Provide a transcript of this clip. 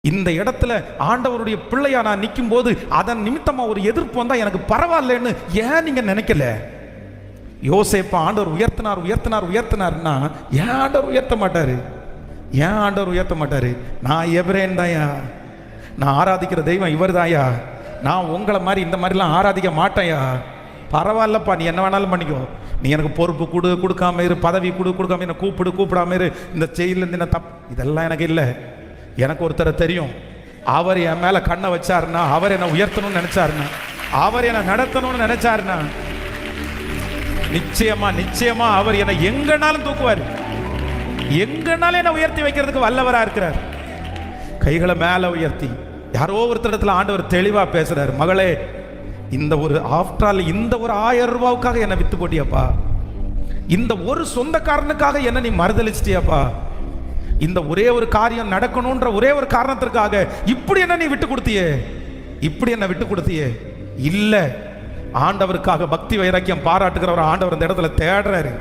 இந்த இடத்துல ஆண்டவருடைய பிள்ளையா நான் நிற்கும் போது அதன் நிமித்தமா ஒரு எதிர்ப்பு வந்தா எனக்கு பரவாயில்லன்னு ஏன் நீங்க நினைக்கல? யோசேப்ப ஆண்டவர் உயர்த்தினார் உயர்த்தினார் உயர்த்தினார்னா ஏன் ஆண்டவர் உயர்த்த மாட்டாரு? ஏன் ஆண்டவர் உயர்த்த மாட்டாரு? நான் எபிரேன் தாயா, நான் ஆராதிக்கிற தெய்வம் இவர் தாயா, நான் உங்களை மாதிரி இந்த மாதிரிலாம் ஆராதிக்க மாட்டேயா. பரவாயில்லப்பா, நீ என்ன வேணாலும் பண்ணிக்கோ, நீ எனக்கு பொறுப்பு கொடு, கொடுக்காம இரு, பதவி கொடு, கொடுக்காம என்ன கூப்பிடு, கூப்பிடாம இரு, இந்த செயலேருந்து என்ன இதெல்லாம் எனக்கு இல்லை. எனக்கு ஒருத்தரை தெரியும், அவர் என் மேல கண்ணை வச்சாருன்னா, அவர் என்னை உயர்த்தணும்னு நினைச்சாருன்னா, அவர் என்னை நடத்தணும்னு நினைச்சாருன்னா நிச்சயமா நிச்சயமா அவர் என்னை எங்கனாலும் தூக்குவார், எங்கனாலும் என்னை உயர்த்தி வைக்கிறதுக்கு வல்லவரா இருக்கிறார். கைகளை மேல உயர்த்தி யாரோ ஒருத்தரிடத்துல ஆண்டவர் தெளிவா பேசுறாரு, மகளே இந்த ஒரு ஆஃப்டரால் இந்த ஒரு 1000 ரூபாவுக்காக என்னை வித்து போட்டியாப்பா, இந்த ஒரு சொந்தக்காரனுக்காக என்ன நீ மறுதளிச்சிட்டியாப்பா, இந்த ஒரே ஒரு காரியம் நடக்கணும்ன்ற ஒரே ஒரு காரணத்திற்காக இப்படி என்ன நீ விட்டு கொடுத்தியே, இப்படி என்ன விட்டு கொடுத்தியே. இல்ல, ஆண்டவருக்காக பக்தி வைராக்கியம் பாராட்டுகிறவர் ஆண்டவர் இந்த இடத்துல தேடுறாரு.